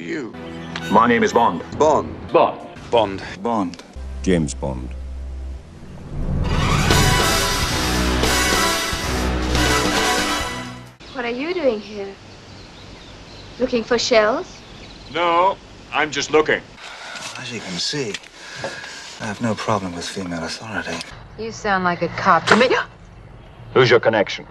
you? My name is Bond. Bond. Bond. Bond. Bond. James Bond. What are you doing here? Looking for shells? No, I'm just looking. As you can see, I have no problem with female authority. You sound like a cop to me. Who's your connection?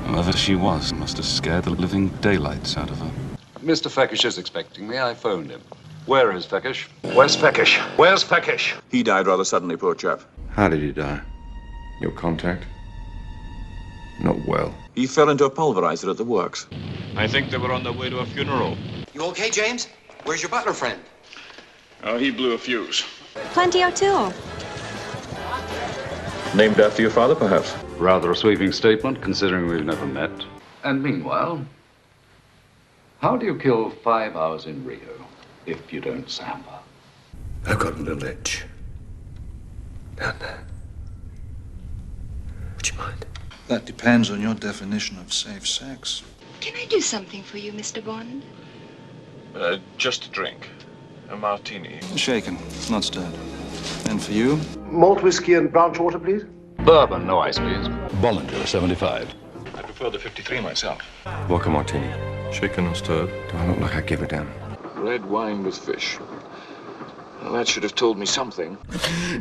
Whoever she was must have scared the living daylights out of her. Mr. Feckish is expecting me. I phoned him. Where is Feckish? Where's Feckish? Where's Feckish? He died rather suddenly, poor chap. How did he die? Your contact? Not well. He fell into a pulverizer at the works. I think they were on their way to a funeral. You okay, James? Where's your butler friend? Oh, he blew a fuse. Plenty O'Toole. Named after your father, perhaps? Rather a sweeping statement, considering we've never met. And meanwhile, how do you kill 5 hours in Rio if you don't samba? I've got a little itch. Down there. Would you mind? That depends on your definition of safe sex. Can I do something for you, Mr. Bond? Just a drink. A martini. Shaken, not stirred. And for you? Malt whiskey and brown water, please. Bourbon, no ice, please. Bollinger, 75. I prefer the 53 myself. Vodka martini. Shaken or stirred? Do I look like I give a damn? Red wine with fish. Well, that should have told me something.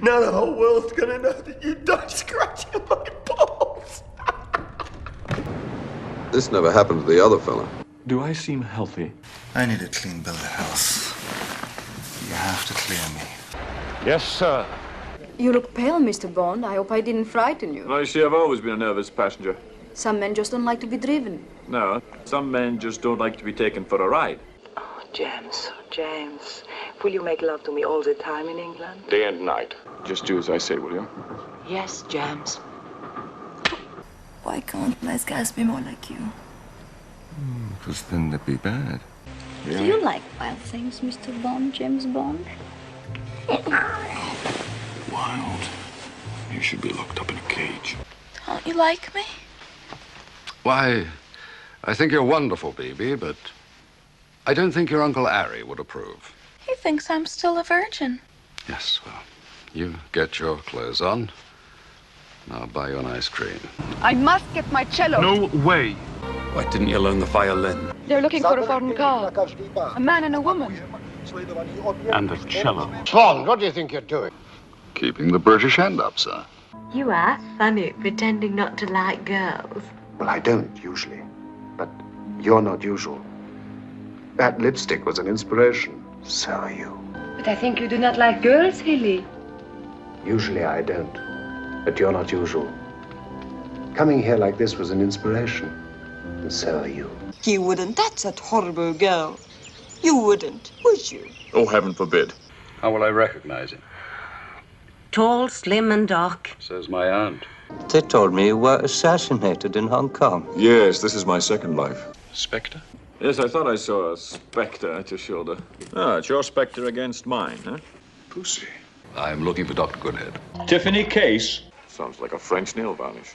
Now the whole world's gonna know that you died scratching my balls. This never happened to the other fella. Do I seem healthy? I need a clean bill of health. You have to clear me. Yes, sir. You look pale, Mr. Bond. I hope I didn't frighten you. Well, you see, I've always been a nervous passenger. Some men just don't like to be driven. No, some men just don't like to be taken for a ride. Oh, James, James, will you make love to me all the time in England? Day and night. Just do as I say, will you? Yes, James. Why can't nice guys be more like you? Because then they'd be bad. Do you like wild things, Mr. Bond, James Bond? Wild. You should be locked up in a cage. Don't you like me? Why, I think you're wonderful, Bibi, but I don't think your Uncle Harry would approve. He thinks I'm still a virgin. Yes, well, you get your clothes on, and I'll buy you an ice cream. I must get my cello. No way. Why didn't you learn the violin? They're looking for a foreign car. A man and a woman. And a cello. Bond, what do you think you're doing? Keeping the British hand up, sir. You are funny, pretending not to like girls. Well, I don't, usually. But you're not usual. That lipstick was an inspiration. So are you. But I think you do not like girls, Hilly. Usually I don't. But you're not usual. Coming here like this was an inspiration. And so are you. You wouldn't. That's a horrible girl. You wouldn't, would you? Oh, heaven forbid. How will I recognize him? Tall, slim, and dark. Says my aunt. They told me you were assassinated in Hong Kong. Yes, this is my second life. Spectre? Yes, I thought I saw a spectre at your shoulder. Ah, it's your spectre against mine, huh? Pussy. I'm looking for Dr. Goodhead. Tiffany Case. Sounds like a French nail varnish.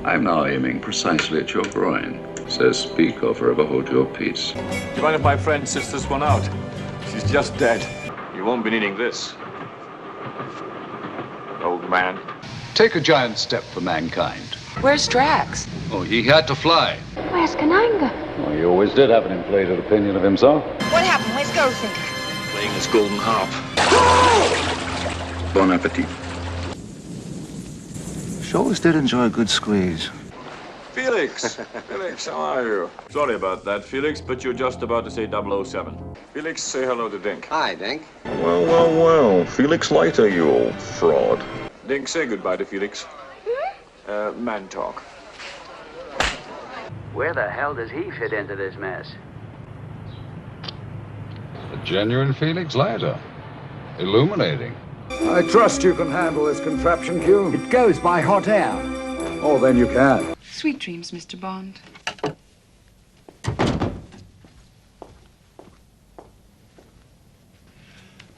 I'm now aiming precisely at your groin. Says speak or forever hold your peace. Do you mind if my friend sits this one out? She's just dead. You won't be needing this. Old man. Take a giant step for mankind. Where's Drax? Oh, he had to fly. Where's Kananga? Well, he always did have an inflated opinion of himself. What happened? Where's Goldfinger? Playing his golden harp. Bon appetit. She always did enjoy a good squeeze. Felix! Felix, how are you? Sorry about that, Felix, but you're just about to say 007. Felix, say hello to Dink. Hi, Dink. Well, well, well. Felix Leiter, you old fraud. Dink, say goodbye to Felix. Man talk. Where the hell does he fit into this mess? A genuine Felix Leiter. Illuminating. I trust you can handle this contraption, Q. It goes by hot air. Oh, then you can. Sweet dreams, Mr. Bond.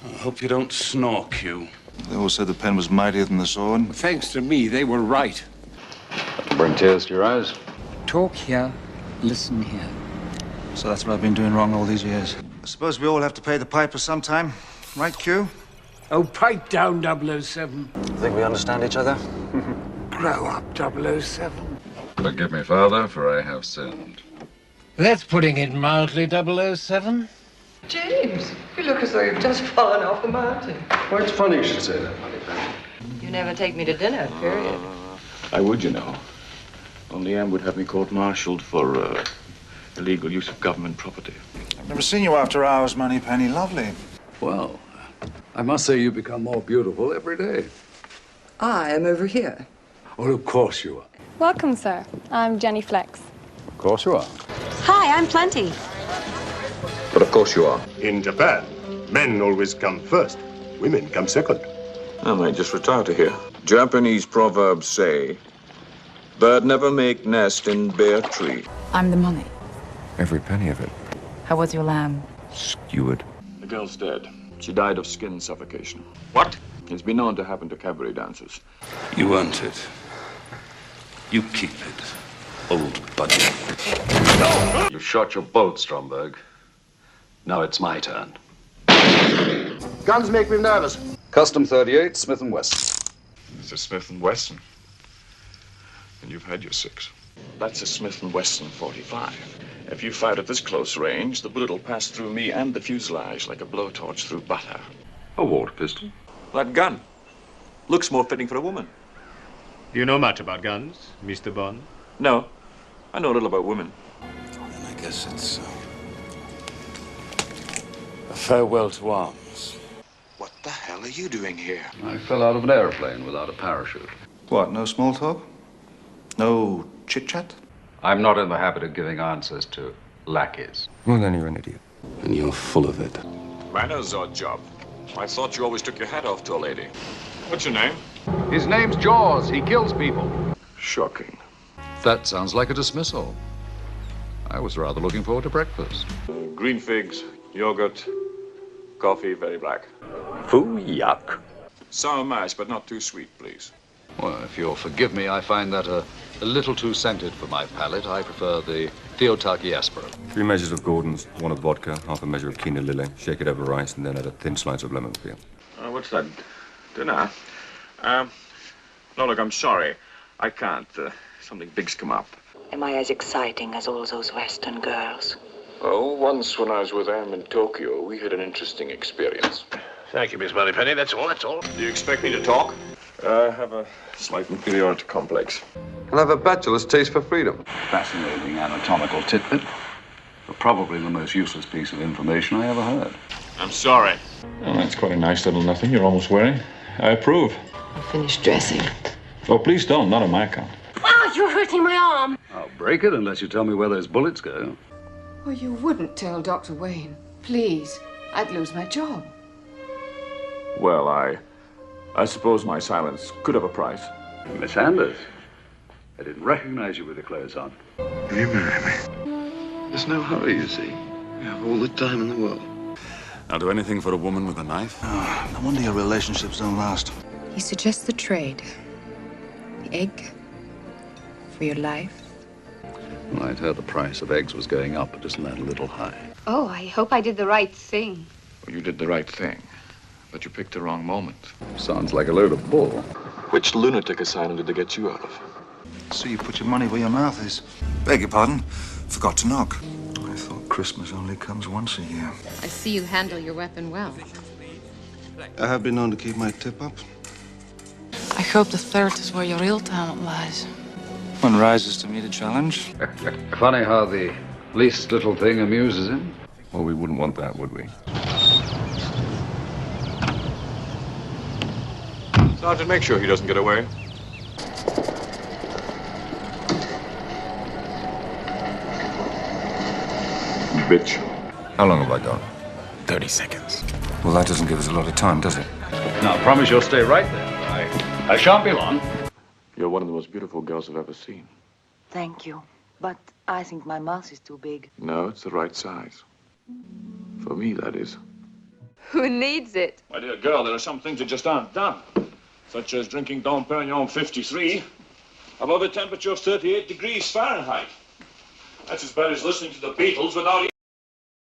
I hope you don't snore, Q. They all said the pen was mightier than the sword. Thanks to me, they were right. That'll bring tears to your eyes. Talk here, listen here. So that's what I've been doing wrong all these years. suppose we all have to pay the piper sometime. Right, Q? Oh, pipe down, 007. Think we understand each other? Grow up, 007. Forgive me, Father, for I have sinned. That's putting it mildly, 007. James, you look as though you've just fallen off the mountain. Well, it's funny you should say that, Moneypenny. You never take me to dinner, period. I would, you know. Only Anne would have me court-martialed for illegal use of government property. I've never seen you after hours, Moneypenny. Lovely. Well, I must say you become more beautiful every day. I am over here. Well, of course you are. Welcome, sir. I'm Jenny Flex. Of course you are. Hi, I'm Plenty. But of course you are. In Japan, men always come first. Women come second. I might just retire to here. Japanese proverbs say, bird never make nest in bare tree. I'm the money. Every penny of it. How was your lamb? Skewered. The girl's dead. She died of skin suffocation. What? It's been known to happen to cabaret dancers. You earned it. You keep it, old buddy. You shot your bolt, Stromberg. Now it's my turn. Guns make me nervous. Custom 38, Smith & Wesson. It's a Smith & Wesson. And you've had your 6. That's a Smith & Wesson 45. If you fired at this close range, the bullet will pass through me and the fuselage like a blowtorch through butter. A water pistol? That gun looks more fitting for a woman. Do you know much about guns, Mr. Bond? No, I know a little about women. Then I guess it's A farewell to arms. What the hell are you doing here? I fell out of an airplane without a parachute. What, no small talk? No chit-chat? I'm not in the habit of giving answers to lackeys. Well, then you're an idiot. And you're full of it. Manners, odd job. I thought you always took your hat off to a lady. What's your name? His name's Jaws. He kills people. Shocking. That sounds like a dismissal. I was rather looking forward to breakfast. Green figs, yogurt, coffee, very black. Foo, yuck. Sour mash, but not too sweet, please. Well, if you'll forgive me, I find that a little too scented for my palate. I prefer the Theotaki Aspero. 3 measures of Gordon's, 1 of vodka, half a measure of quinoa lily, shake it over rice, and then add a thin slice of lemon peel. What's that? Dinner? No, look, I'm sorry. I can't. Something big's come up. Am I as exciting as all those Western girls? Oh, once when I was with Em in Tokyo, we had an interesting experience. Thank you, Miss Moneypenny. That's all, that's all. Do you expect me to talk? I have a slight inferiority complex. And I've a bachelor's taste for freedom. Fascinating anatomical tidbit, but probably the most useless piece of information I ever heard. I'm sorry. Oh, that's quite a nice little nothing you're almost wearing. I approve. I finished dressing. Oh, please don't. Not on my account. Oh, you're hurting my arm. I'll break it unless you tell me where those bullets go. Oh, you wouldn't tell Dr. Wayne. Please. I'd lose my job. Well, I suppose my silence could have a price. Miss Anders, I didn't recognize you with the clothes on. Will you marry me? There's no hurry, you see. We have all the time in the world. I'll do anything for a woman with a knife. Oh, no wonder your relationships don't last. He suggests the trade. The egg for your life. Well, I'd heard the price of eggs was going up, but isn't that a little high? Oh, I hope I did the right thing. Well, you did the right thing, but you picked the wrong moment. Sounds like a load of bull. Which lunatic asylum did they get you out of? So you put your money where your mouth is. Beg your pardon? Forgot to knock. I thought Christmas only comes once a year. I see you handle your weapon well. I have been known to keep my tip up. I hope the third is where your real talent lies. One rises to meet a challenge. Funny how the least little thing amuses him. Well, we wouldn't want that, would we? Sergeant, make sure he doesn't get away. Bitch. How long have I got? 30 seconds. Well, that doesn't give us a lot of time, does it? Now, I promise you'll stay right there. I shan't be long. You're one of the most beautiful girls I've ever seen. Thank you. But I think my mouth is too big. No, it's the right size. For me, that is. Who needs it? My dear girl, there are some things that just aren't done. Such as drinking Dom Perignon 53 above a temperature of 38 degrees Fahrenheit. That's as bad as listening to the Beatles without